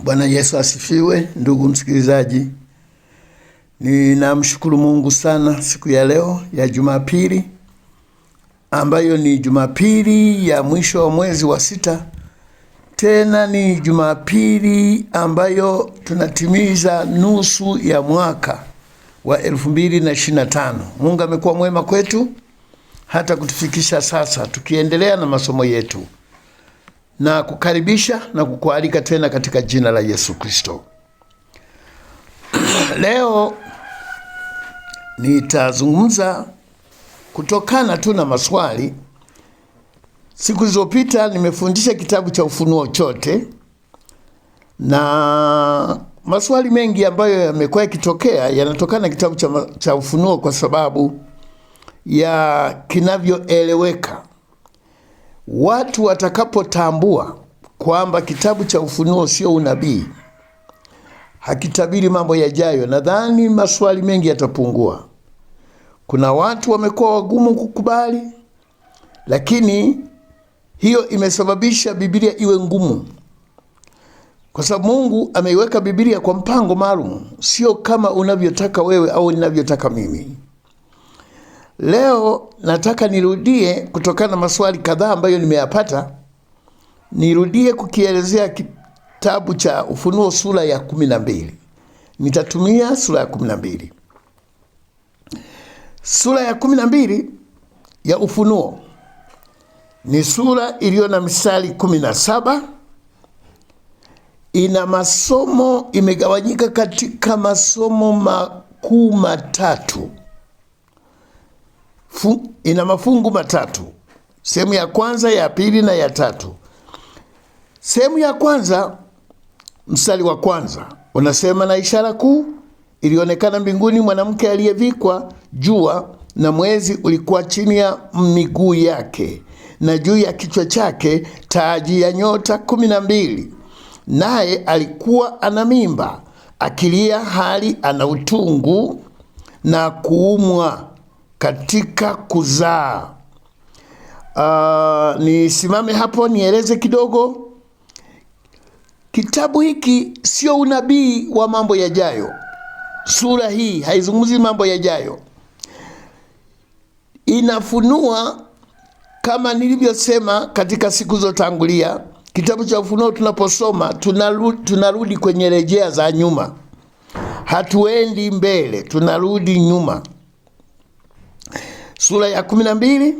Bwana Yesu asifiwe. Ndugu msikilizaji, ninamshukuru Mungu sana siku ya leo ya Jumapili, ambayo ni Jumapili ya mwisho wa mwezi wa 6. Tena ni Jumapili ambayo tunatimiza nusu ya mwaka wa 2025. Mungu amekuwa mwema kwetu hata kutufikisha sasa, tukiendelea na masomo yetu na kukaribisha na kukualika tena katika jina la Yesu Kristo. Leo nitazungumza kutokana tu na maswali. Siku zilizopita nimefundisha kitabu cha Ufunuo chote, na maswali mengi ambayo yamekuwa yakitokea yanatokana na kitabu cha Ufunuo kwa sababu ya kinavyoeleweka. Watu watakapotambua kwamba kitabu cha Ufunuo sio unabii, hakitabiri mambo yajayo, nadhani maswali mengi yatapungua. Kuna watu wamekuwa wagumu kukubali, lakini hiyo imesababisha Biblia iwe ngumu, kwa sababu Mungu ameiweka Biblia kwa mpango maalum, sio kama unavyotaka wewe au ninavyotaka mimi. Leo nataka nirudie kutokana na maswali kadhaa ambayo nimeyapata, nirudie kukielezea kitabu cha Ufunuo sura ya 12. Nitatumia sura ya 12. Sura ya 12 ya Ufunuo ni sura iliyo na mistari 17. Ina masomo, imegawanyika katika masomo makuu matatu. Ina mafungu matatu: sehemu ya kwanza, ya pili na ya tatu. Sehemu ya kwanza, mstari wa kwanza unasema, na ishara kuu ilionekana mbinguni, mwanamke aliyevikwa jua na mwezi ulikuwa chini ya miguu yake, na juu ya kichwa chake taji ya nyota 12. Naye alikuwa ana mimba, akilia hali ana utungu na kuumwa katika kuzaa. Nisimame hapo nieleze kidogo. Kitabu hiki sio unabii wa mambo yajayo. Sura hii haizungumzi mambo yajayo. Inafunua, kama nilivyosema katika siku zotangulia, kitabu cha Ufunuo tunaposoma tunarudi kwenye rejea za nyuma. Hatuendi mbele, tunarudi nyuma. Sura ya 12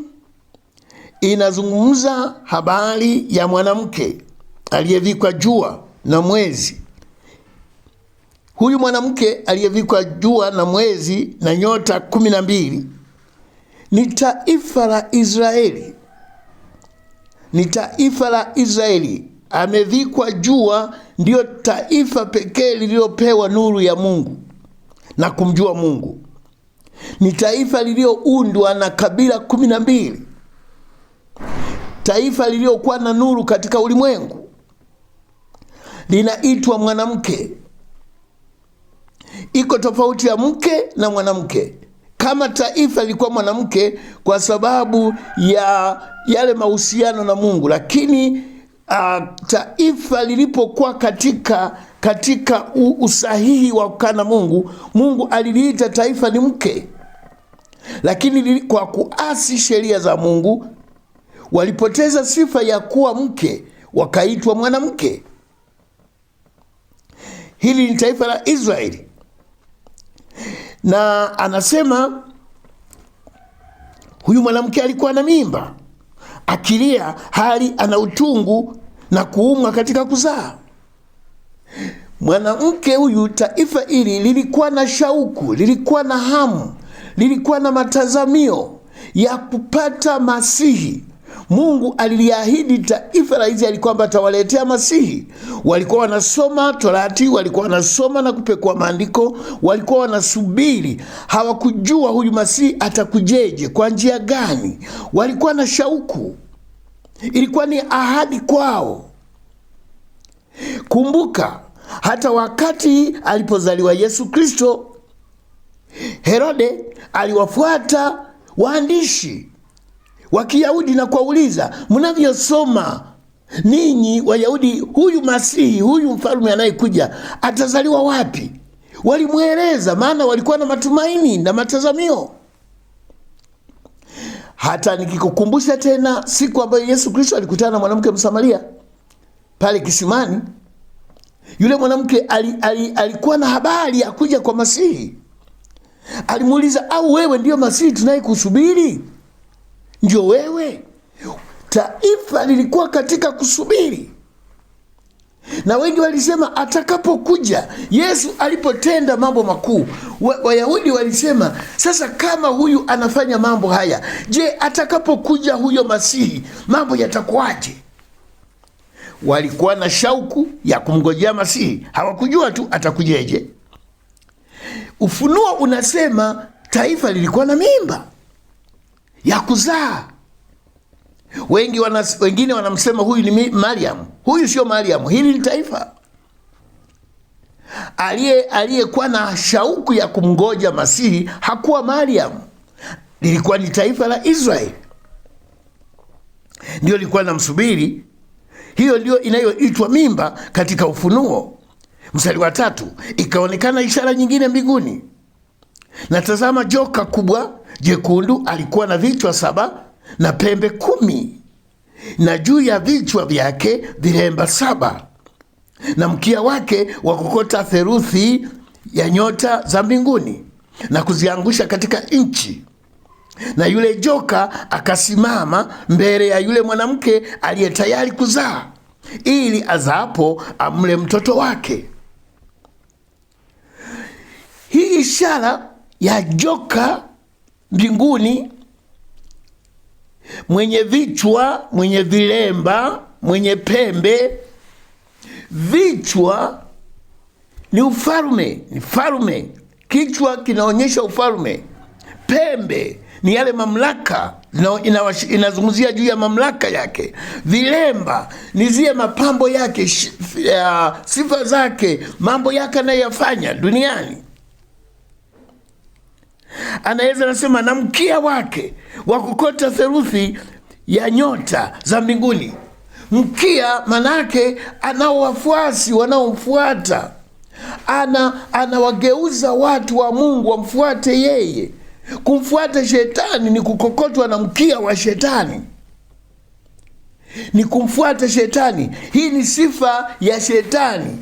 inazungumza habari ya mwanamke aliyevikwa jua na mwezi. Huyu mwanamke aliyevikwa jua na mwezi na nyota 12 ni taifa la Israeli. Ni taifa la Israeli. Amevikwa jua, ndio taifa pekee lililopewa nuru ya Mungu na kumjua Mungu. Ni taifa lililoundwa na kabila 12. Taifa lililokuwa na nuru katika ulimwengu. Linaitwa mwanamke. Iko tofauti ya mke na mwanamke. Kama taifa lilikuwa mwanamke kwa sababu ya yale mahusiano na Mungu, lakini taifa lilipokuwa katika usahihi wa kukaa na Mungu, Mungu aliliita taifa ni mke. Lakini kwa kuasi sheria za Mungu, walipoteza sifa ya kuwa mke, wakaitwa mwanamke. Hili ni taifa la Israeli. Na anasema huyu mwanamke alikuwa na mimba, akilia hali ana utungu na kuumwa katika kuzaa. Mwanamke huyu, taifa hili lilikuwa na shauku, lilikuwa na hamu, lilikuwa na matazamio ya kupata Masihi. Mungu aliliahidi taifa la Israeli kwamba atawaletea Masihi. Walikuwa wanasoma Torati, walikuwa wanasoma na kupekua maandiko, walikuwa wanasubiri. Hawakujua huyu Masihi atakujeje, kwa njia gani. Walikuwa na shauku, ilikuwa ni ahadi kwao. Kumbuka, hata wakati alipozaliwa Yesu Kristo, Herode aliwafuata waandishi wa Kiyahudi na kuwauliza, mnavyosoma ninyi Wayahudi, huyu Masihi, huyu mfalme anayekuja atazaliwa wapi? Walimweleza, maana walikuwa na matumaini na matazamio. Hata nikikukumbusha tena siku ambayo Yesu Kristo alikutana na mwanamke Msamaria pale kisimani, yule mwanamke alikuwa na habari ya kuja kwa Masihi. Alimuuliza, au wewe ndio Masihi tunayekusubiri? Ndio wewe? Taifa lilikuwa katika kusubiri, na wengi walisema atakapokuja. Yesu alipotenda mambo makuu, Wayahudi walisema, sasa kama huyu anafanya mambo haya, je, atakapokuja huyo Masihi mambo yatakuwaje? Walikuwa na shauku ya kumngojea Masihi, hawakujua tu atakujeje. Ufunuo unasema taifa lilikuwa na mimba ya kuzaa. Wengine wanamsema huyu ni Mariam. Huyu sio Mariam, hili ni taifa. Aliyekuwa na shauku ya kumngoja Masihi hakuwa Mariam, lilikuwa ni taifa la Israeli, ndio lilikuwa namsubiri. Hiyo ndio inayoitwa mimba katika Ufunuo mstari wa 3. Ikaonekana ishara nyingine mbinguni, na tazama, joka kubwa jekundu alikuwa na vichwa 7 na pembe 10, na juu ya vichwa vyake vilemba 7, na mkia wake wakokota theluthi ya nyota za mbinguni na kuziangusha katika nchi. Na yule joka akasimama mbele ya yule mwanamke aliye tayari kuzaa, ili azapo amle mtoto wake. Hii ishara ya joka mbinguni, mwenye vichwa, mwenye vilemba, mwenye pembe. Vichwa ni ufalme, ni falme. Kichwa kinaonyesha ufalme. Pembe ni yale mamlaka, inazungumzia juu ya mamlaka yake. Vilemba ni zile mapambo yake, sifa zake, mambo yake anayoyafanya duniani. Anaweza nasema na mkia wake wakukota theluthi ya nyota za mbinguni. Mkia manake anao wafuasi wanaomfuata, anawageuza watu wa Mungu wamfuate yeye. Kumfuata shetani ni kukokotwa na mkia wa shetani, ni kumfuata shetani. Hii ni sifa ya shetani,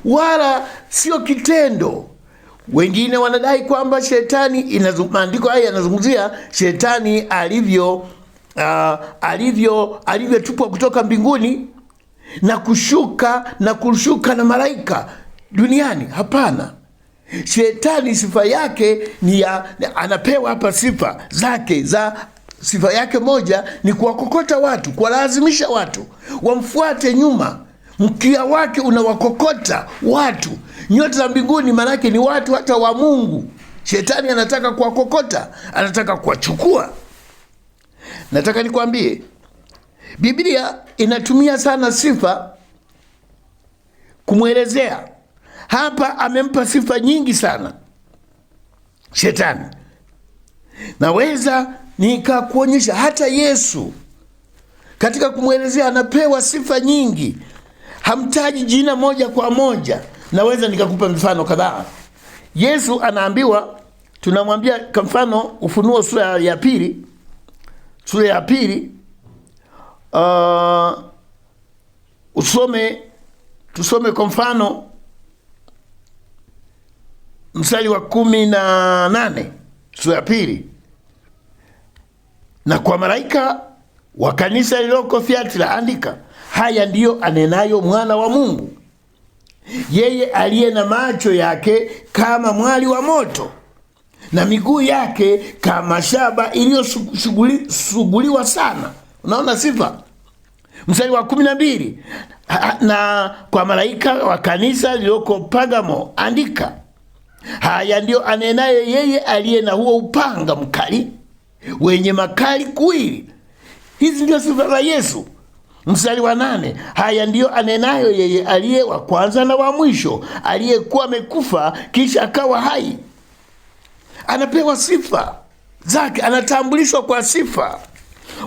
wala sio kitendo. Wengine wanadai kwamba shetani, maandiko haya yanazungumzia shetani alivyotupwa kutoka mbinguni na kushuka na malaika duniani. Hapana. Shetani sifa yake ni anapewa hapa sifa zake sifa yake moja ni kuwakokota watu, kuwalazimisha watu wamfuate nyuma. Mkia wake unawakokota watu. Nyota za mbinguni manake ni watu hata wa Mungu. Shetani anataka kuwakokota, anataka kuwachukua. Nataka nikwambie, Biblia inatumia sana sifa kumwelezea. Hapa amempa sifa nyingi sana shetani. Naweza nikakuonyesha hata Yesu katika kumwelezea anapewa sifa nyingi, hamtaji jina moja kwa moja. Naweza nikakupa mifano kadhaa. Yesu anaambiwa, tunamwambia kwa mfano Ufunuo sura ya pili, tusome kwa mfano mstari wa 18, sura ya pili. Na kwa malaika wa kanisa lililoko Thiatira andika, haya ndiyo anenayo mwana wa Mungu, yeye aliye na macho yake kama mwali wa moto na miguu yake kama shaba iliyosuguliwa sana. Unaona sifa. Mstari wa 12, na kwa malaika wa kanisa lililoko Pergamo andika, haya ndio anenaye yeye aliye na huo upanga mkali wenye makali kuwili. Hizi ndio sifa za Yesu. Mstari wa 8, haya ndio anenayo yeye aliye wa kwanza na wa mwisho, aliyekuwa amekufa kisha akawa hai. Anapewa sifa zake, anatambulishwa kwa sifa.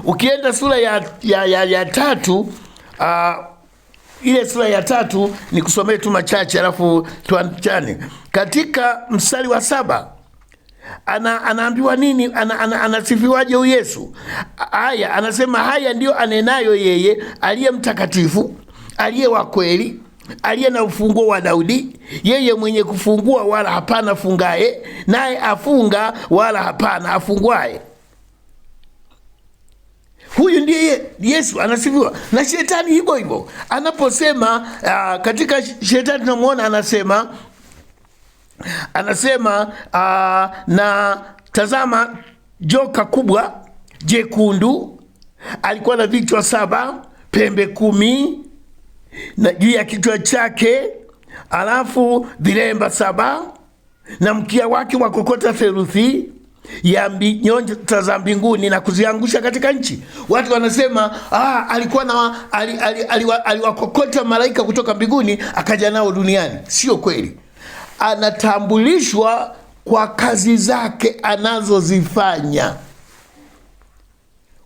Ukienda sura ya 3 ile sura ya 3 ni kusomea tu machache alafu tuachane. Katika mstari wa 7 anaambiwa nini? Anasifiwaje huyu Yesu? Haya, anasema haya ndio anenayo yeye aliye mtakatifu, aliye wa kweli, aliye na ufunguo wa Daudi, yeye mwenye kufungua wala hapana fungaye, naye afunga wala hapana afungwaye. Huyu ndiye Yesu anasifiwa. Na shetani hivyo hivyo anaposema, katika shetani tunamuona anasema na tazama joka kubwa jekundu, alikuwa na vichwa 7, pembe 10 na juu ya kichwa chake, alafu vilemba 7, na mkia wake wakokota theluthi ya nyota za mbinguni na kuziangusha katika nchi. Watu wanasema alikuwa na aliwakokota malaika kutoka mbinguni akaja nao duniani. Sio kweli. Anatambulishwa kwa kazi zake anazozifanya.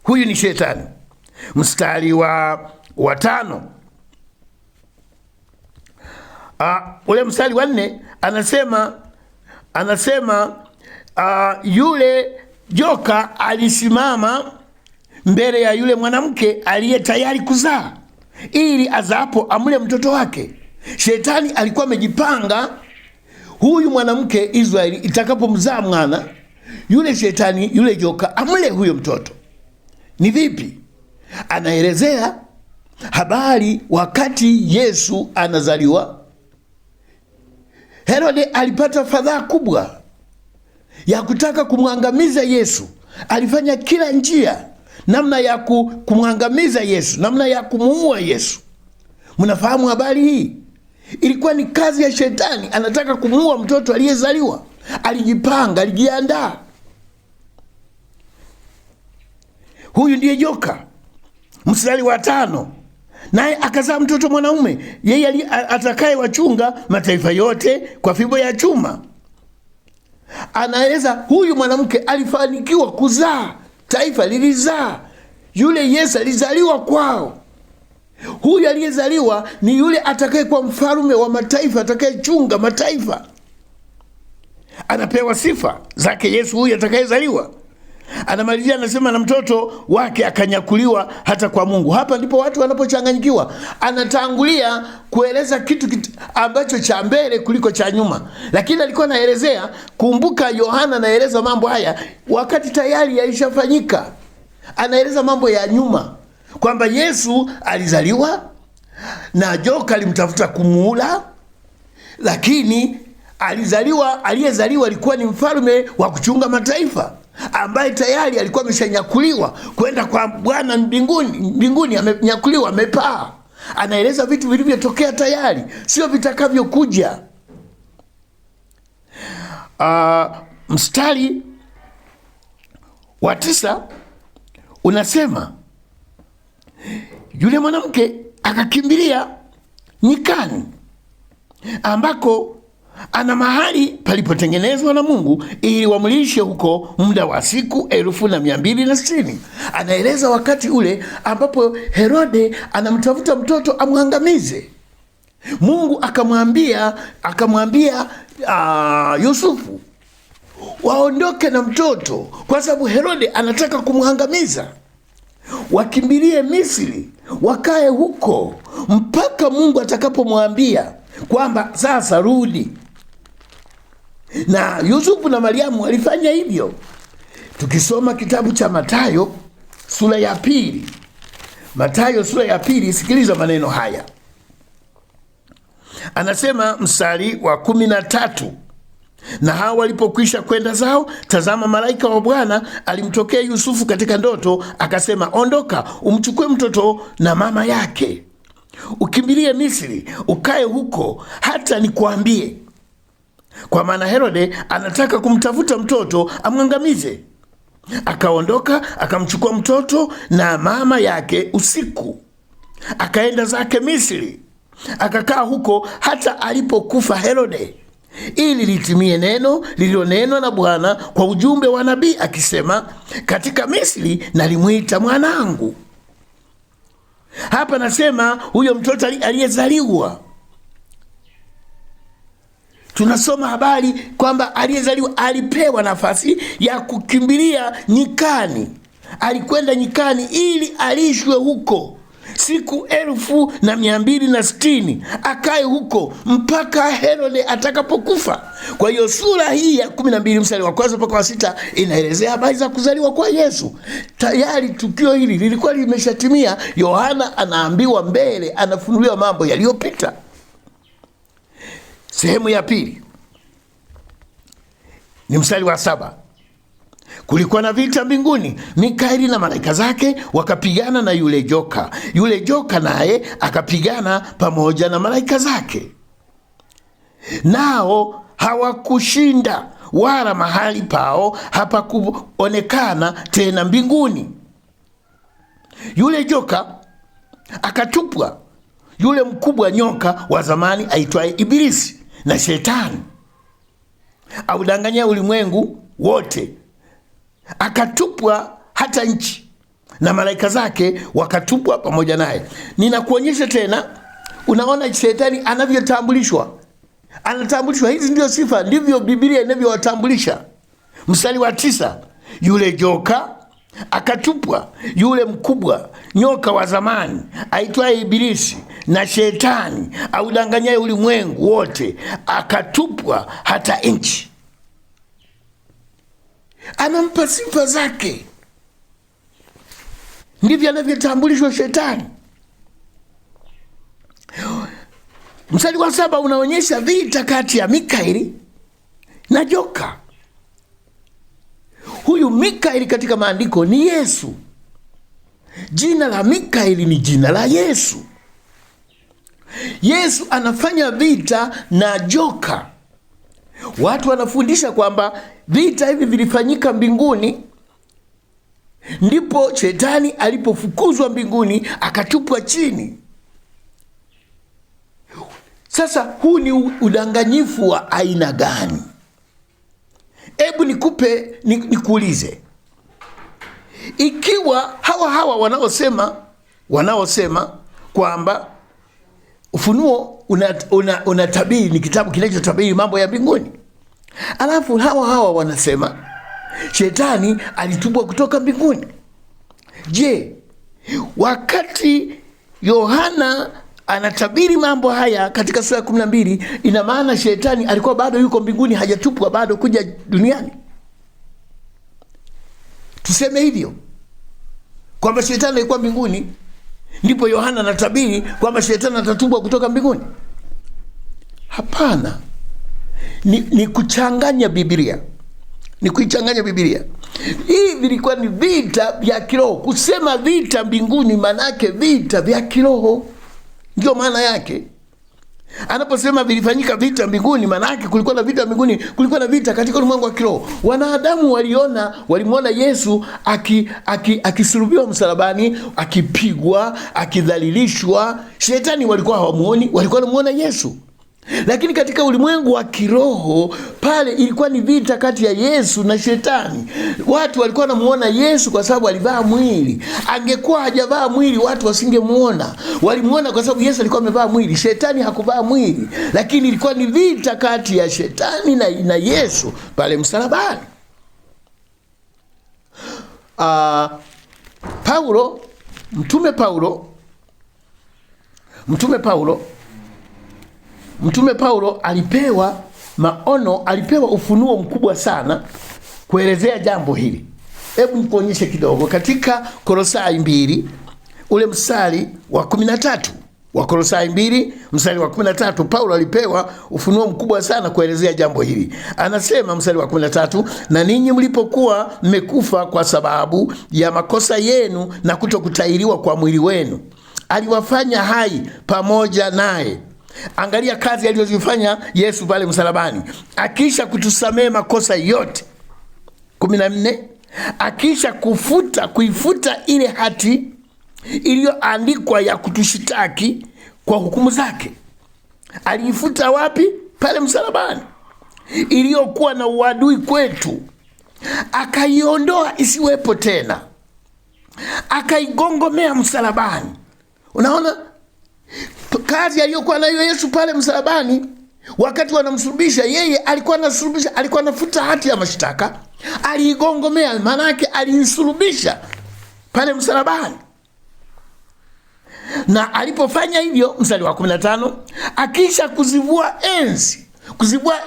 Huyu ni shetani. Mstari wa 5, ule mstari wa 4 anasema yule joka alisimama mbele ya yule mwanamke aliye tayari kuzaa, ili azapo amle mtoto wake. Shetani alikuwa amejipanga huyu mwanamke Israeli itakapomzaa mwana, yule shetani, yule joka amle huyo mtoto. Ni vipi? Anaelezea habari wakati Yesu anazaliwa. Herode alipata fadhaa kubwa ya kutaka kumwangamiza Yesu. Alifanya kila njia namna ya kumwangamiza Yesu, namna ya kumuua Yesu. Mnafahamu habari hii? Ilikuwa ni kazi ya shetani, anataka kumuua mtoto aliyezaliwa. Alijipanga, alijiandaa. Huyu ndiye joka. Mstari wa 5, naye akazaa mtoto mwanaume, yeye atakaye wachunga mataifa yote kwa fimbo ya chuma. Anaeleza huyu mwanamke alifanikiwa kuzaa, taifa lilizaa. Yule Yesu alizaliwa kwao. Huyu aliyezaliwa ni yule atakaye kuwa mfalme wa mataifa, atakaye chunga mataifa. Anapewa sifa zake Yesu huyu atakayezaliwa. Anamalizia anasema na mtoto wake akanyakuliwa hata kwa Mungu. Hapa ndipo watu wanapochanganyikiwa. Anatangulia kueleza kitu ambacho cha mbele kuliko cha nyuma, lakini alikuwa anaelezea. Kumbuka Yohana anaeleza mambo haya wakati tayari yalishafanyika. Anaeleza mambo ya nyuma, kwamba Yesu alizaliwa na joka alimtafuta kumuula, lakini aliyezaliwa alikuwa ni mfalme wa kuchunga mataifa, ambaye tayari alikuwa ameshanyakuliwa kwenda kwa Bwana mbinguni, amenyakuliwa, amepaa. Anaeleza vitu vilivyotokea tayari, sio vitakavyokuja. Mstari wa 9 unasema yule mwanamke akakimbilia nyikani, ambako ana mahali palipotengenezwa na Mungu ili wamlishe huko muda wa siku 1260. Anaeleza wakati ule ambapo Herode anamtafuta mtoto amwangamize. Mungu akamwambia Yusufu waondoke na mtoto, kwa sababu Herode anataka kumwangamiza. Wakimbilie Misri, wakae huko mpaka Mungu atakapomwambia kwamba sasa rudi. Na Yusufu na Mariamu walifanya hivyo. Tukisoma kitabu cha Mathayo sura ya 2, Mathayo sura ya 2, sikiliza maneno haya. Anasema mstari wa 13, na hao walipokwisha kwenda zao, tazama malaika wa Bwana alimtokea Yusufu katika ndoto, akasema, ondoka umchukue mtoto na mama yake, ukimbilie Misri, ukae huko hata nikuambie, kwa maana Herode anataka kumtafuta mtoto amwangamize. Akaondoka akamchukua mtoto na mama yake usiku, akaenda zake Misri, akakaa huko hata alipokufa Herode, ili litimie neno lililonenwa na Bwana kwa ujumbe wa nabii akisema, katika Misri nalimwita mwanangu. Hapa nasema huyo mtoto aliyezaliwa. Tunasoma habari kwamba aliyezaliwa alipewa nafasi ya kukimbilia nyikani. Alikwenda nyikani ili alishwe huko siku 1260, akae huko mpaka Herode atakapokufa. Kwa hiyo sura hii ya 12 mstari wa kwanza mpaka wa 6 inaelezea habari za kuzaliwa kwa Yesu. Tayari tukio hili lilikuwa limeshatimia. Yohana anaambiwa mbele, anafunuliwa mambo yaliyopita. Sehemu ya pili ni mstari wa 7. Kulikuwa na vita mbinguni, Mikaeli na malaika zake wakapigana na yule joka. Yule joka naye akapigana pamoja na malaika zake, nao hawakushinda, wala mahali pao hapakuonekana tena mbinguni. Yule joka akatupwa, yule mkubwa nyoka wa zamani aitwaye Ibilisi na Shetani, audanganya ulimwengu wote, akatupwa hata nchi, na malaika zake wakatupwa pamoja naye. Ninakuonyesha tena, unaona Shetani anavyotambulishwa. Anatambulishwa, hizi ndio sifa, ndivyo Biblia inavyowatambulisha. Mstari wa 9, yule joka akatupwa, yule mkubwa nyoka wa zamani aitwaye Ibilisi na Shetani audanganyaye ulimwengu wote, akatupwa hata nchi. Anampa sifa zake, ndivyo anavyotambulishwa Shetani. Mstari wa 7 unaonyesha vita kati ya Mikaeli na joka. Huyu Mikaeli katika maandiko ni Yesu. Jina la Mikaeli ni jina la Yesu. Yesu anafanya vita na joka. Watu wanafundisha kwamba vita hivi vilifanyika mbinguni, ndipo Shetani alipofukuzwa mbinguni akatupwa chini. Sasa huu ni udanganyifu wa aina gani? Hebu nikuulize, ikiwa hawa wanaosema kwamba Ufunuo unatabiri, ni kitabu kinachotabiri mambo ya mbinguni, alafu hawa wanasema Shetani alitupwa kutoka mbinguni. Je, wakati Yohana anatabiri mambo haya katika sura ya 12, ina maana Shetani alikuwa bado yuko mbinguni, hajatupwa bado kuja duniani? Tuseme hivyo kwamba Shetani alikuwa mbinguni, ndipo Yohana anatabiri kwamba Shetani atatupwa kutoka mbinguni? Hapana, ni kuchanganya Biblia, ni kuichanganya Biblia. Hii vilikuwa ni vita vya kiroho. Kusema vita mbinguni, manake vita vya kiroho, ndio maana yake. Anaposema vilifanyika vita mbinguni, manake kulikuwa na vita mbinguni, kulikuwa na vita katika ulimwengu wa kiroho. Wanadamu walimwona Yesu akisulubiwa msalabani, akipigwa, akidhalilishwa. Shetani walikuwa hawamuoni, walikuwa wanamuona Yesu. Lakini katika ulimwengu wa kiroho pale ilikuwa ni vita kati ya Yesu na Shetani. Watu walikuwa wanamuona Yesu kwa sababu alivaa mwili. Angekuwa hajavaa mwili watu wasingemuona. Walimuona kwa sababu Yesu alikuwa amevaa mwili. Shetani hakuvaa mwili. Lakini ilikuwa ni vita kati ya Shetani na Yesu pale msalabani. Mtume Paulo alipewa maono, alipewa ufunuo mkubwa sana kuelezea jambo hili. Hebu nikuonyeshe kidogo katika Kolosai 2 ule mstari wa 13. Wa Kolosai 2 mstari wa 13, Paulo alipewa ufunuo mkubwa sana kuelezea jambo hili. Anasema mstari wa 13, na ninyi mlipokuwa mmekufa kwa sababu ya makosa yenu na kutokutahiriwa kwa mwili wenu, aliwafanya hai pamoja naye. Angalia kazi aliyozifanya Yesu pale msalabani. Akisha kutusamea makosa yote. 14, akisha kuifuta ile hati iliyoandikwa ya kutushitaki kwa hukumu zake. Aliifuta wapi? Pale msalabani, iliyokuwa na uadui kwetu. Akaiondoa isiwepo tena, akaigongomea msalabani. Unaona kazi aliyokuwa nayo Yesu pale msalabani. Wakati wanamsulubisha yeye, alikuwa anafuta hati ya mashtaka, aliigongomea, maana yake aliisulubisha pale msalabani. Na alipofanya hivyo, mstari wa 15, akisha kuzivua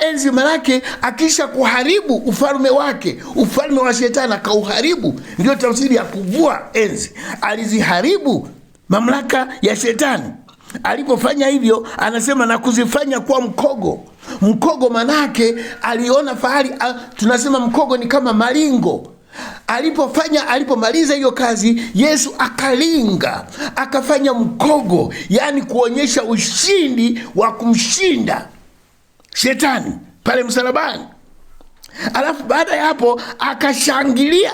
enzi, maana yake akisha kuharibu ufalme wake, ufalme wa shetani akauharibu. Ndio tafsiri ya kuvua enzi, aliziharibu mamlaka ya shetani. Alipofanya hivyo, anasema na kuzifanya kuwa mkogo. Manake aliona fahari. Tunasema mkogo ni kama malingo. Alipomaliza hiyo kazi, Yesu akalinga, akafanya mkogo, yani kuonyesha ushindi wa kumshinda shetani pale msalabani. Alafu baada ya hapo akashangilia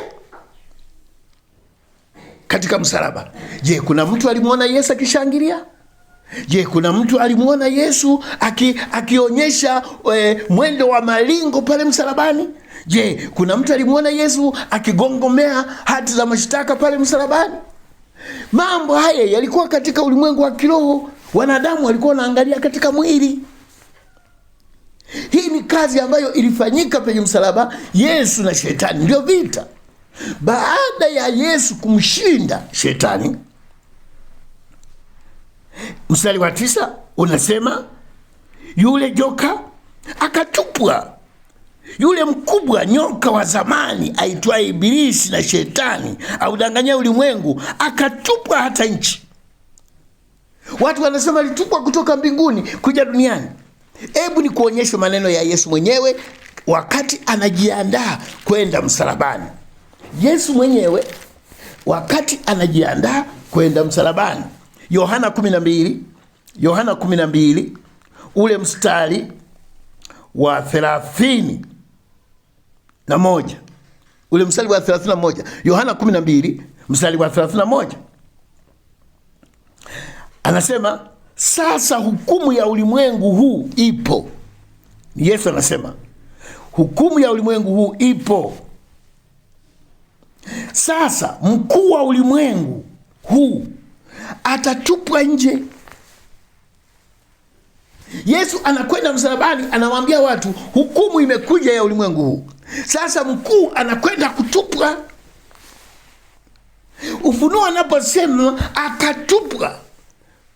katika msalaba. Je, kuna mtu alimuona Yesu akishangilia? Je, kuna mtu alimuona Yesu akionyesha mwendo wa malingo pale msalabani? Je, kuna mtu alimuona Yesu akigongomea hati za mashtaka pale msalabani? Mambo haya yalikuwa katika ulimwengu wa kiroho. Wanadamu walikuwa wanaangalia katika mwili. Hii ni kazi ambayo ilifanyika penye msalaba, Yesu na shetani, ndio vita. Baada ya Yesu kumshinda shetani, mstari wa 9 unasema yule joka akatupwa, yule mkubwa nyoka wa zamani aitwaye Ibilisi na Shetani audanganya ulimwengu, akatupwa hata nchi. Watu wanasema alitupwa kutoka mbinguni kuja duniani. Hebu ni kuonyesha maneno ya Yesu mwenyewe wakati anajiandaa kwenda msalabani. Yesu mwenyewe wakati anajiandaa kwenda msalabani, Yohana 12 ule mstari wa 31, ule mstari wa 31, Yohana 12 mstari wa 31, anasema sasa hukumu ya ulimwengu huu ipo. Yesu anasema hukumu ya ulimwengu huu ipo. Sasa mkuu wa ulimwengu huu atatupwa nje. Yesu anakwenda msalabani, anawaambia watu hukumu imekuja ya ulimwengu huu. Sasa mkuu anakwenda kutupwa. Ufunuo anaposema akatupwa,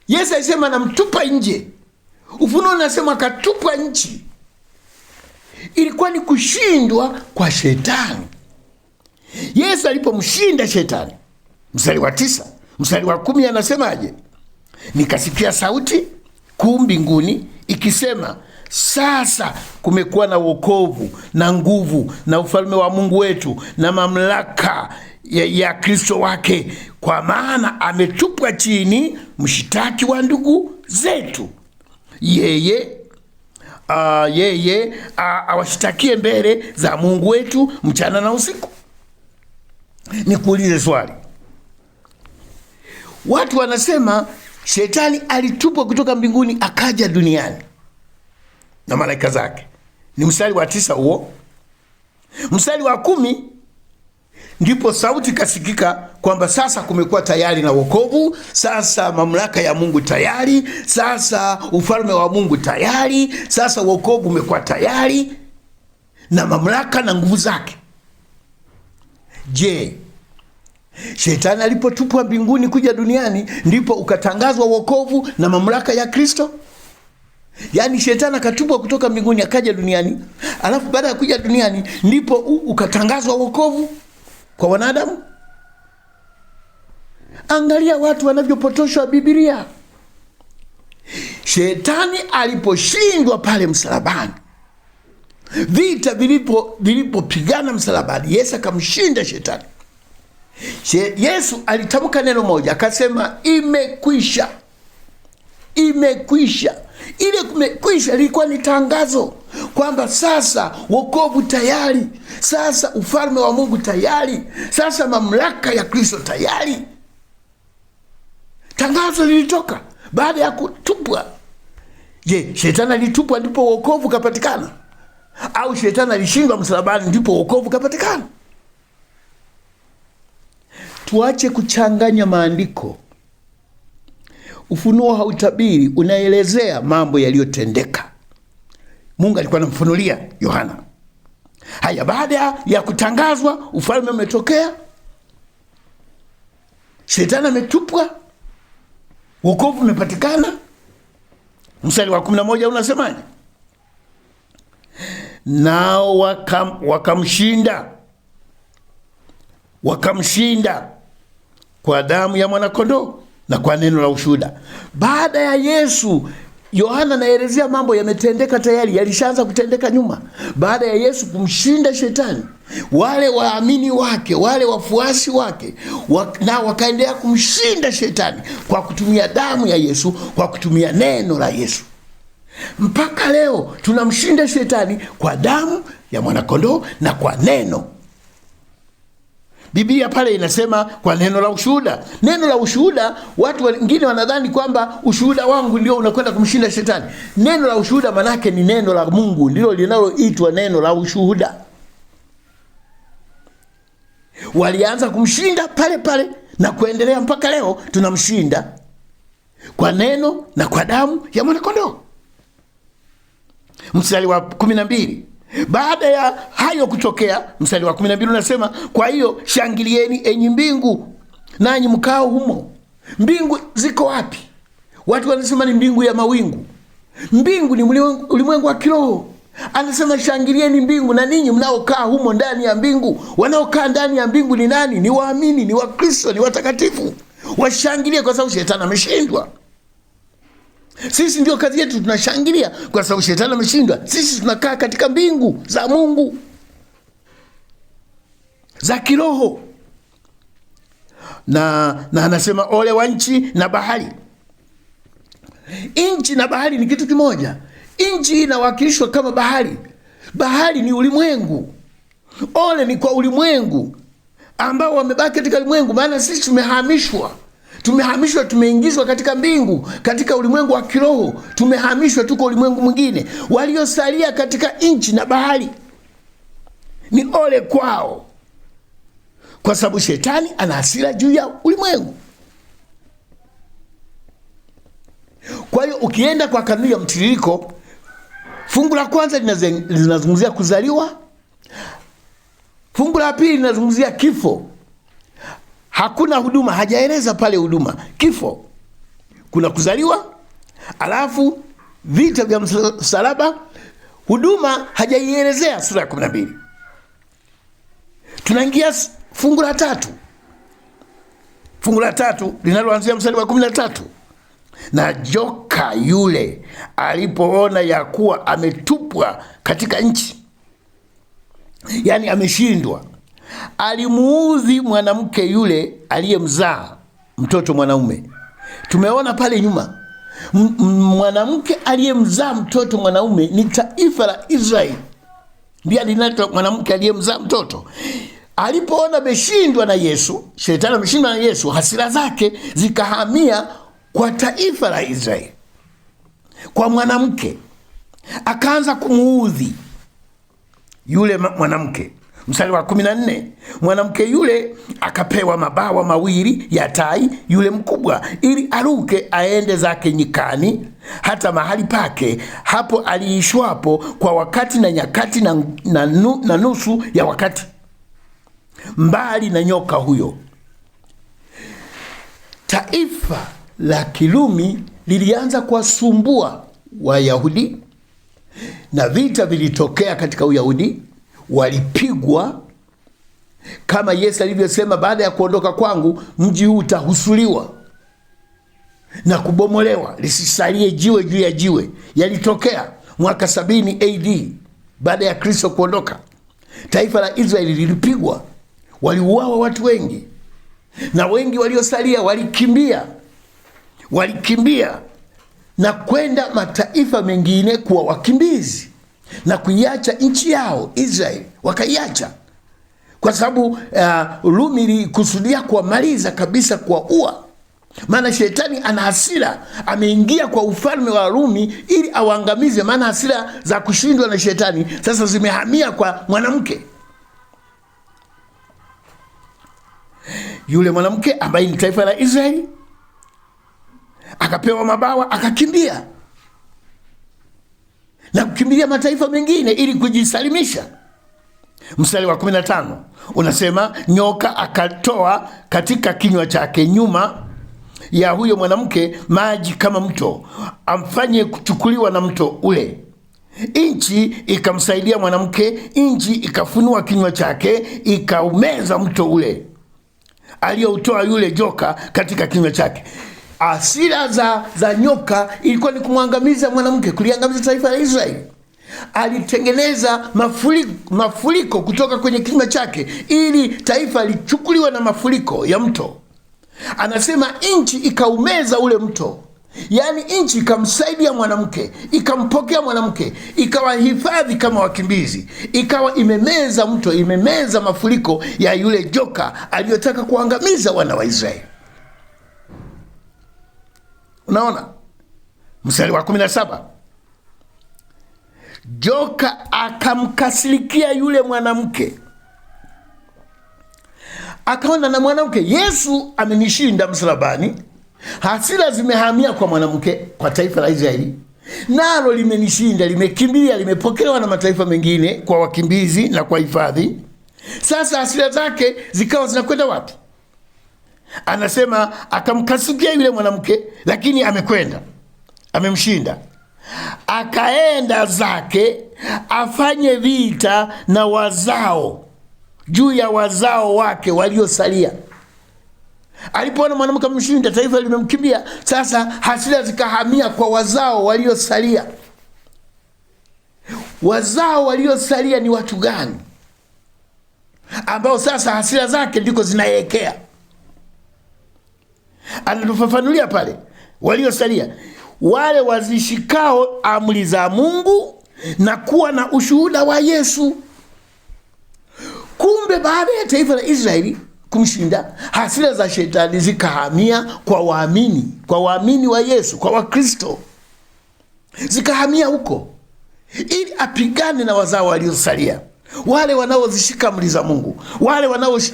Yesu alisema anamtupa nje. Ufunuo unasema akatupwa nchi. Ilikuwa ni kushindwa kwa shetani. Yesu alipomshinda shetani, mstari wa 9, mstari wa 10 anasemaje? Nikasikia sauti kuu mbinguni ikisema, sasa kumekuwa na wokovu na nguvu na ufalme wa Mungu wetu na mamlaka ya Kristo wake, kwa maana ametupwa chini mshitaki wa ndugu zetu. Yeye awashitakie mbele za Mungu wetu mchana na usiku. Nikuulize swali. Watu wanasema shetani alitupwa kutoka mbinguni akaja duniani na malaika zake. Ni mstari wa 9 huo. Mstari wa 10 ndipo sauti kasikika kwamba sasa kumekuwa tayari na wokovu, sasa mamlaka ya Mungu tayari, sasa ufalme wa Mungu tayari, sasa wokovu umekuwa tayari na mamlaka na nguvu zake. Je, shetani alipotupwa mbinguni kuja duniani ndipo ukatangazwa wokovu na mamlaka ya Kristo? Yaani shetani akatupwa kutoka mbinguni akaja duniani, alafu baada ya kuja duniani ndipo ukatangazwa wokovu kwa wanadamu? Angalia watu wanavyopotoshwa Biblia. Shetani aliposhindwa pale msalabani, vita vilipopigana msalabani, Yesu akamshinda shetani. Yesu alitamka neno moja, akasema imekwisha. Imekwisha. Ile kumekwisha ilikuwa ni tangazo kwamba sasa wokovu tayari, sasa ufalme wa Mungu tayari, sasa mamlaka ya Kristo tayari. Tangazo lilitoka baada ya kutupwa. Je, shetani alitupwa ndipo wokovu kapatikana? Au shetani alishindwa msalabani ndipo wokovu kapatikana? Tuache kuchanganya maandiko. Ufunuo hautabiri, unaelezea mambo yaliyotendeka. Mungu alikuwa anamfunulia Yohana. Haya, baada ya kutangazwa, ufalme umetokea, shetani ametupwa, wokovu umepatikana. Mstari wa 11 unasemaje? Nao wakamshinda kwa damu ya mwanakondoo na kwa neno la ushuhuda. Baada ya Yesu, Yohana anaelezea mambo yametendeka tayari, yalishaanza kutendeka nyuma. Baada ya Yesu kumshinda shetani, wale waamini wake, wale wafuasi wake na wakaendelea kumshinda shetani kwa kutumia damu ya Yesu, kwa kutumia neno la Yesu. Mpaka leo tunamshinda shetani kwa damu ya mwanakondoo na kwa neno. Biblia pale inasema kwa neno la ushuhuda. Neno la ushuhuda, watu wengine wanadhani kwamba ushuhuda wangu ndio unakwenda kumshinda shetani. Neno la ushuhuda manake ni neno la Mungu, ndilo linaloitwa neno la ushuhuda. Walianza kumshinda pale pale na kuendelea mpaka leo tunamshinda kwa neno na kwa damu ya mwanakondoo. Mstari wa 12, baada ya hayo kutokea, mstari wa 12 unasema, kwa hiyo shangilieni enyi mbingu, nanyi mkao humo. Mbingu ziko wapi? Watu wanasema ni mbingu ya mawingu. Mbingu ni ulimwengu wa kiroho. Anasema shangilieni mbingu na ninyi mnaokaa humo ndani ya mbingu. Wanaokaa ndani ya mbingu ni nani? Ni waamini, ni Wakristo, ni watakatifu. Washangilie kwa sababu shetani ameshindwa. Sisi ndio kazi yetu, tunashangilia kwa sababu shetani ameshindwa. Sisi tunakaa katika mbingu za Mungu za kiroho. Na anasema ole wa nchi na bahari. Nchi na bahari ni kitu kimoja. Nchi inawakilishwa kama bahari. Bahari ni ulimwengu. Ole ni kwa ulimwengu ambao wamebaki katika ulimwengu, maana sisi tumehamishwa, tumeingizwa katika mbingu, katika ulimwengu wa kiroho. Tumehamishwa, tuko ulimwengu mwingine. Waliosalia katika nchi na bahari ni ole kwao, kwa sababu shetani ana hasira juu ya ulimwengu. Kwa hiyo ukienda kwa kanuni ya mtiririko, fungu la kwanza linazungumzia kuzaliwa, fungu la pili linazungumzia kifo. Hakuna huduma, hajaeleza pale huduma. Kifo, kuna kuzaliwa, alafu vita vya msalaba. Huduma hajaielezea sura ya 12. Tunaingia fungu la tatu. Fungu la tatu linaloanzia mstari wa 13. Na joka yule alipoona ya kuwa ametupwa katika nchi, yani ameshindwa, alimuudhi mwanamke yule aliyemzaa mtoto mwanaume. Tumeona pale nyuma, mwanamke aliyemzaa mtoto mwanaume ni taifa la Israeli, ndiye alinaitwa mwanamke aliyemzaa mtoto. Alipoona ameshindwa na Yesu, shetani ameshindwa na Yesu, hasira zake zikahamia kwa taifa la Israeli, kwa mwanamke. Akaanza kumuudhi yule mwanamke. Mstari wa 14, mwanamke yule akapewa mabawa mawili ya tai yule mkubwa, ili aruke aende zake nyikani, hata mahali pake hapo aliishwapo kwa wakati na nyakati na nusu ya wakati, mbali na nyoka huyo. Taifa la Kirumi lilianza kuwasumbua Wayahudi, na vita vilitokea katika Uyahudi. Walipigwa kama Yesu alivyosema, baada ya kuondoka kwangu mji huu utahusuliwa na kubomolewa, lisisalie jiwe juu ya jiwe. Yalitokea mwaka 70 AD baada ya Kristo kuondoka. Taifa la Israeli lilipigwa, waliuawa watu wengi, na wengi waliosalia walikimbia na kwenda mataifa mengine kuwa wakimbizi na kuiacha nchi yao Israeli, wakaiacha kwa sababu Rumi ilikusudia kuwamaliza kabisa, kuwaua. Maana shetani ana hasira, ameingia kwa ufalme wa Rumi ili awaangamize. Maana hasira za kushindwa na shetani sasa zimehamia kwa mwanamke. Yule mwanamke ambaye ni taifa la Israeli akapewa mabawa, akakimbia na kukimbilia mataifa mengine ili kujisalimisha. Mstari wa 15 unasema, nyoka akatoa katika kinywa chake nyuma ya huyo mwanamke maji kama mto, amfanye kuchukuliwa na mto ule. Inchi ikamsaidia mwanamke, inchi ikafunua kinywa chake, ikaumeza mto ule aliyoutoa yule joka katika kinywa chake. Hasira za nyoka ilikuwa ni kumwangamiza mwanamke, kuliangamiza taifa la Israeli. Alitengeneza mafuriko kutoka kwenye kinywa chake ili taifa lichukuliwe na mafuriko ya mto. Anasema inchi ikaumeza ule mto, yaani inchi ikamsaidia mwanamke, ikampokea mwanamke, ikawahifadhi kama wakimbizi, ikawa imemeza mto, imemeza mafuriko ya yule joka aliyotaka kuangamiza wana wa Israeli. Unaona? Mstari wa 17, joka akamkasirikia yule mwanamke, akaona na mwanamke, Yesu amenishinda msalabani, hasira zimehamia kwa mwanamke, kwa taifa la Israeli, nalo limenishinda, limekimbilia, limepokelewa na mataifa mengine kwa wakimbizi na kwa hifadhi. Sasa hasira zake zikawa zinakwenda wapi? Anasema akamkasirikia yule mwanamke, lakini amekwenda, amemshinda, akaenda zake afanye vita na wazao, juu ya wazao wake waliosalia. Alipoona mwanamke amemshinda, taifa limemkimbia, sasa hasira zikahamia kwa wazao waliosalia. Wazao waliosalia ni watu gani ambao sasa hasira zake ndiko zinaelekea? Anatufafanulia pale, waliosalia wale wazishikao amri za Mungu na kuwa na ushuhuda wa Yesu. Kumbe baada ya taifa la Israeli kumshinda, hasira za shetani zikahamia kwa waamini wa Yesu, kwa Wakristo, zikahamia huko ili apigane na wazao waliosalia, wale wanaozishika amri za Mungu, wale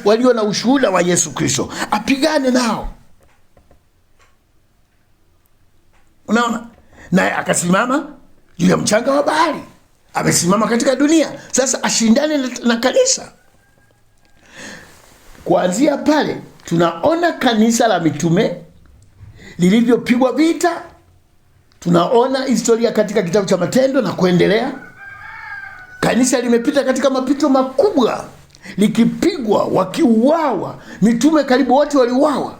walio na ushuhuda wa Yesu Kristo, apigane nao. Unaona? Naye akasimama juu ya mchanga wa bahari, amesimama katika dunia, sasa ashindane na kanisa. Kuanzia pale tunaona kanisa la mitume lilivyopigwa vita. Tunaona historia katika kitabu cha Matendo na kuendelea. Kanisa limepita katika mapito makubwa, likipigwa, wakiuawa. Mitume karibu wote waliuawa,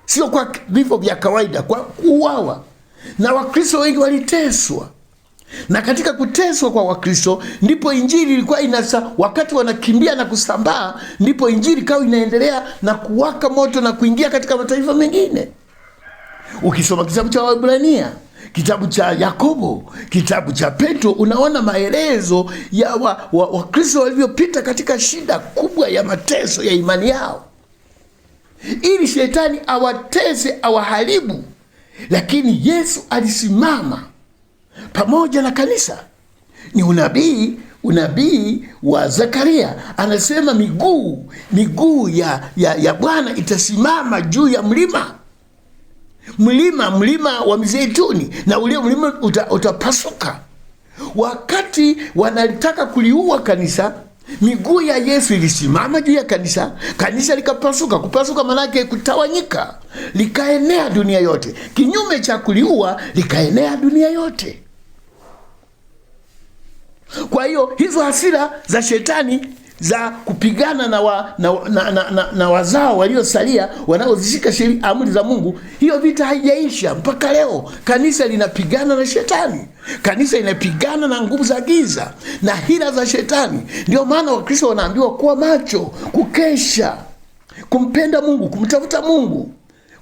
sio kwa vifo vya kawaida, kwa kuuawa. Na Wakristo wengi waliteswa, na katika kuteswa kwa Wakristo ndipo injili ilikuwa wakati wanakimbia na kusambaa, ndipo injili ikawa inaendelea na kuwaka moto na kuingia katika mataifa mengine. Ukisoma kitabu cha Waebrania, kitabu cha Yakobo, kitabu cha Petro, unaona maelezo ya Wakristo walivyopita katika shida kubwa ya mateso ya imani yao, ili shetani awatese, awaharibu. Lakini Yesu alisimama pamoja na kanisa. Ni unabii wa Zakaria, anasema miguu ya Bwana itasimama juu ya mlima wa Mizeituni, na ule mlima utapasuka. Wakati wanalitaka kuliua kanisa, miguu ya Yesu ilisimama juu ya kanisa, kanisa likapasuka. Kupasuka manake kutawanyika, likaenea dunia yote. Kinyume cha kuliua, likaenea dunia yote. Kwa hiyo hizo hasira za shetani za kupigana na wazao waliosalia wanaozishika amri za Mungu, hiyo vita haijaisha mpaka leo. Kanisa linapigana na shetani, kanisa linapigana na nguvu za giza na hila za shetani. Ndio maana Wakristo wanaambiwa kuwa macho, kukesha, kumpenda Mungu, kumtafuta Mungu,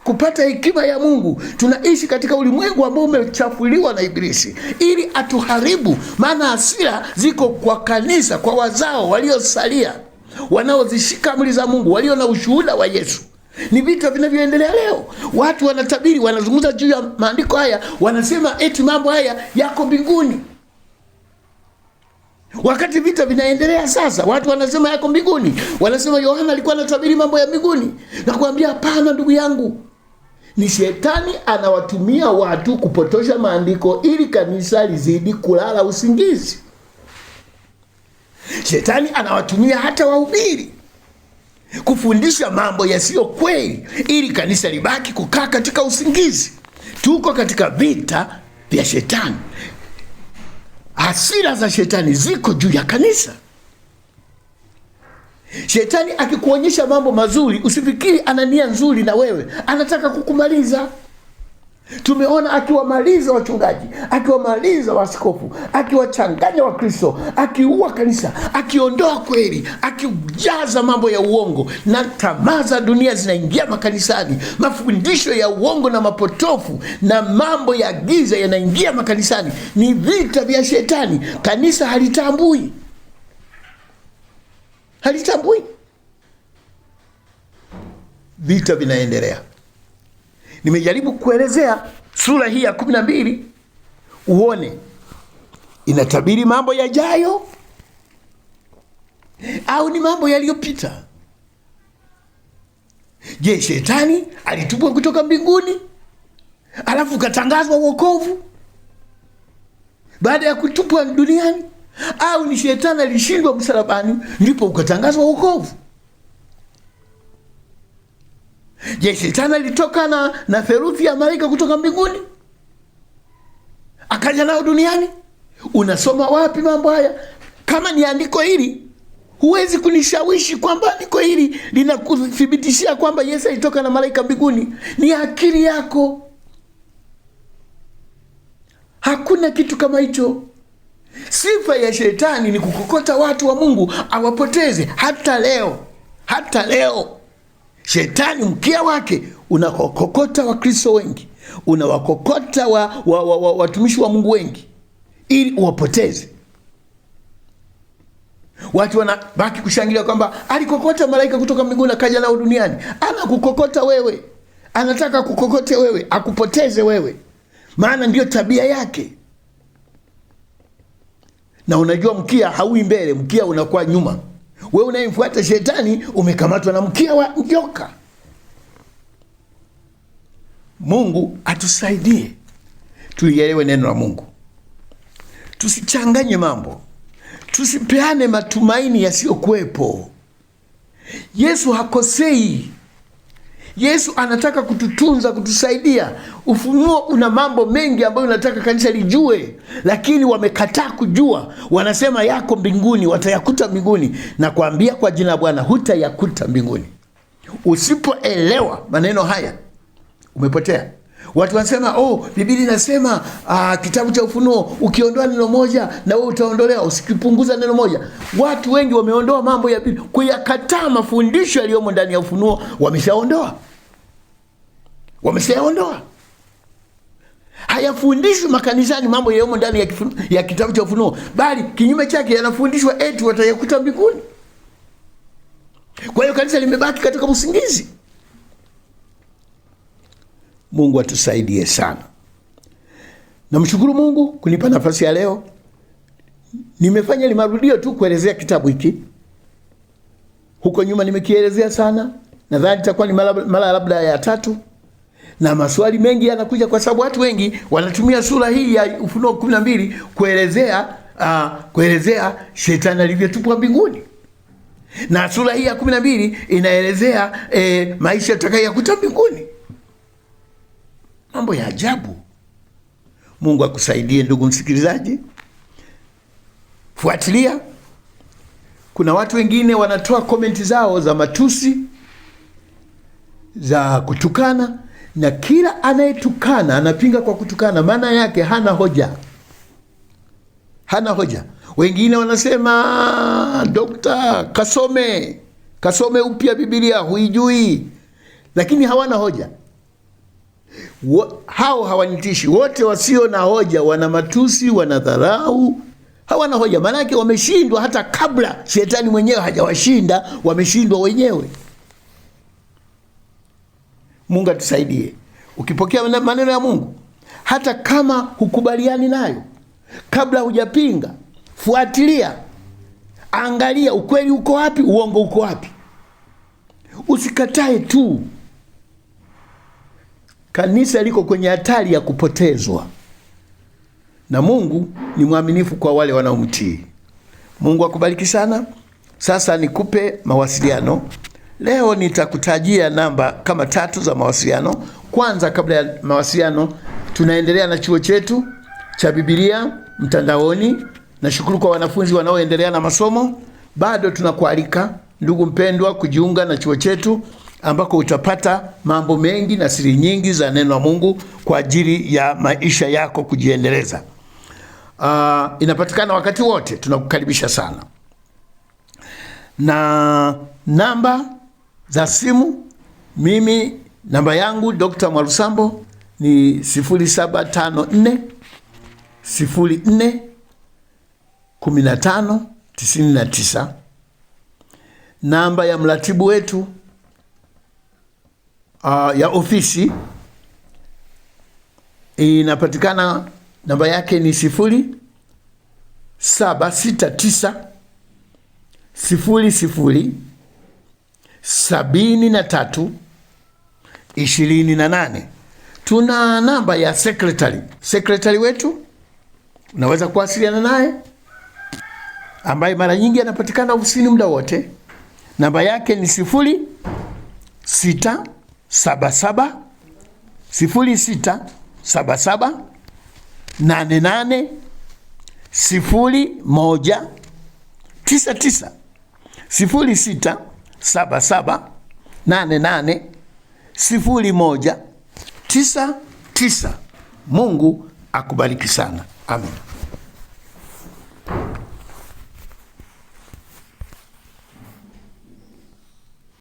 kupata hekima ya Mungu. Tunaishi katika ulimwengu ambao umechafuliwa na Ibilisi ili atuharibu, maana hasira ziko kwa kanisa, kwa wazao waliosalia, wanaozishika amri za Mungu, walio na ushuhuda wa Yesu. Ni vita vinavyoendelea leo. Watu wanatabiri, wanazungumza juu ya maandiko haya, wanasema eti mambo haya yako mbinguni. Wakati vita vinaendelea sasa, watu wanasema yako mbinguni. Wanasema Yohana alikuwa anatabiri mambo ya mbinguni. Na kuambia hapana, ndugu yangu, Ni shetani anawatumia watu kupotosha maandiko ili kanisa lizidi kulala usingizi. Shetani anawatumia hata wahubiri kufundisha mambo yasiyo kweli ili kanisa libaki kukaa katika usingizi. Tuko katika vita vya shetani. Hasira za shetani ziko juu ya kanisa. Shetani akikuonyesha mambo mazuri, usifikiri ana nia nzuri na wewe, anataka kukumaliza. Tumeona akiwamaliza wachungaji, akiwamaliza waaskofu, akiwachanganya Wakristo, akiua kanisa, akiondoa kweli, akijaza mambo ya uongo, na tamaa za dunia zinaingia makanisani. Mafundisho ya uongo na mapotofu na mambo ya giza yanaingia makanisani. Ni vita vya shetani. Kanisa halitambui. Vita vinaendelea. Nimejaribu kuelezea sura hii ya 12 uone inatabiri mambo yajayo au ni mambo yaliyopita. Je, shetani alitupwa kutoka mbinguni alafu katangazwa wokovu baada ya kutupwa duniani, au ni shetani alishindwa msalabani ndipo ukatangazwa wokovu? Je, shetani alitoka na theluthi ya malaika kutoka mbinguni akaja nao duniani? Unasoma wapi mambo haya? Kama ni andiko hili, huwezi kunishawishi kwamba andiko hili linakuthibitishia kwamba Yesu alitoka na malaika mbinguni. Ni akili yako. Hakuna kitu kama hicho. Sifa ya shetani ni kukokota watu wa Mungu awapoteze. Hata leo shetani mkia wake unakokota Wakristo wengi, unawakokota watumishi wa Mungu wengi ili uwapoteze. Watu wanabaki kushangilia kwamba alikokota malaika kutoka mbinguni akaja nao duniani. Anakukokota wewe, anataka kukokote wewe, akupoteze wewe, maana ndiyo tabia yake. Na unajua mkia haui mbele, mkia unakuwa nyuma. Wewe unayemfuata shetani umekamatwa na mkia wa njoka. Mungu atusaidie tulielewe neno la Mungu. Tusichanganye mambo. Tusipeane matumaini yasiyokuwepo. Yesu hakosei. Yesu anataka kututunza, kutusaidia. Ufunuo una mambo mengi ambayo unataka kanisa lijue, lakini wamekataa kujua. Wanasema yako mbinguni, watayakuta mbinguni. Na kuambia kwa jina la Bwana, hutayakuta mbinguni. Usipoelewa maneno haya, umepotea. Watu wanasema, Biblia inasema kitabu cha Ufunuo ukiondoa neno moja na wewe utaondolewa, usikipunguza neno moja. Watu wengi wameondoa mambo ya Biblia, kuyakataa mafundisho yaliyomo ndani ya Ufunuo. Wameshaondoa. Hayafundishwi makanisani mambo yaliyomo ndani ya kitabu cha Ufunuo, bali kinyume chake yanafundishwa eti watayakuta mbinguni. Kwa hiyo kanisa limebaki katika usingizi. Mungu atusaidie sana. Namshukuru Mungu kunipa nafasi ya leo. Nimefanya limarudio tu kuelezea kitabu hiki. Huko nyuma nimekielezea sana. Nadhani itakuwa ni mara labda ya 3. Na maswali mengi yanakuja kwa sababu watu wengi wanatumia sura hii ya Ufunuo 12 kuelezea shetani alivyotupwa mbinguni. Na sura hii ya 12 inaelezea maisha yatakayokuta mbinguni. Mambo ya ajabu. Mungu akusaidie ndugu msikilizaji. Fuatilia. Kuna watu wengine wanatoa komenti zao za matusi, za kutukana, na kila anayetukana anapinga kwa kutukana, maana yake hana hoja. Wengine wanasema Dr. kasome upya Biblia, huijui, lakini hawana hoja. Hao hawanitishi. Wote wasio na hoja wana matusi, wana dharau, hawana hoja. Maana yake wameshindwa hata kabla shetani mwenyewe hajawashinda, wameshindwa wenyewe. Mungu atusaidie. Ukipokea maneno ya Mungu, hata kama hukubaliani nayo, kabla hujapinga, fuatilia. Angalia ukweli uko wapi, uongo uko wapi. Usikatae tu. kanisa liko kwenye hatari ya kupotezwa, na Mungu ni mwaminifu kwa wale wanaomtii. Mungu akubariki sana. Sasa nikupe mawasiliano. Leo nitakutajia namba kama 3 za mawasiliano. Kwanza, kabla ya mawasiliano, tunaendelea na chuo chetu cha Biblia mtandaoni. Nashukuru kwa wanafunzi wanaoendelea na masomo. Bado tunakualika ndugu mpendwa kujiunga na chuo chetu, ambako utapata mambo mengi na siri nyingi za neno la Mungu kwa ajili ya maisha yako kujiendeleza. Inapatikana wakati wote. Tunakukaribisha sana. Na namba za simu, mimi namba yangu Dr. Mwalusambo ni 0754 04 15 99. Namba ya mratibu wetu ya ofisi inapatikana, namba yake ni 0769 00 73 28. Tuna namba ya sekretari wetu, unaweza kuwasiliana naye, ambaye mara nyingi anapatikana ofisini muda wote. Namba yake ni 0677 88 0199. 0677 88 0199. Mungu akubariki sana. Amen.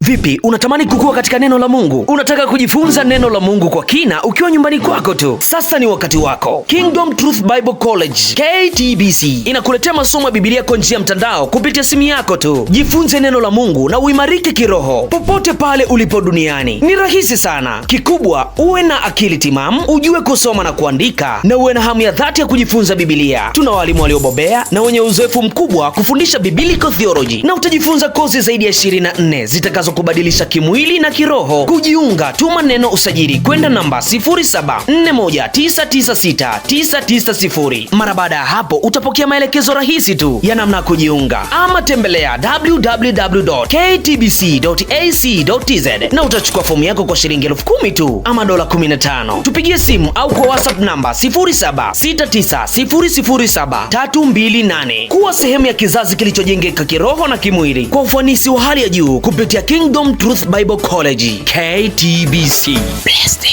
Vipi, unatamani kukua katika neno la Mungu? Unataka kujifunza neno la Mungu kwa kina ukiwa nyumbani kwako tu? Sasa ni wakati wako. Kingdom Truth Bible College KTBC inakuletea masomo ya Biblia kwa njia ya mtandao kupitia simu yako tu. Jifunze neno la Mungu na uimarike kiroho popote pale ulipo duniani. Ni rahisi sana. Kikubwa uwe na akili timamu, ujue kusoma na kuandika, na uwe na hamu ya dhati ya kujifunza Biblia. Tuna walimu waliobobea na wenye uzoefu mkubwa kufundisha biblical theology, na utajifunza kozi zaidi ya 24 zitakazo kubadilisha kimwili na kiroho. Kujiunga, tuma neno usajili kwenda namba 0741996990. Mara baada ya hapo utapokea maelekezo rahisi tu ya namna kujiunga, ama tembelea www.ktbc.ac.tz na utachukua fomu yako kwa shilingi 10,000 tu ama $15. Tupigie simu au kwa WhatsApp namba 0769007328. Kuwa sehemu ya kizazi kilichojengeka kiroho na kimwili kwa ufanisi wa hali ya juu kupitia Kingdom Truth Bible College KTBC. Blessed.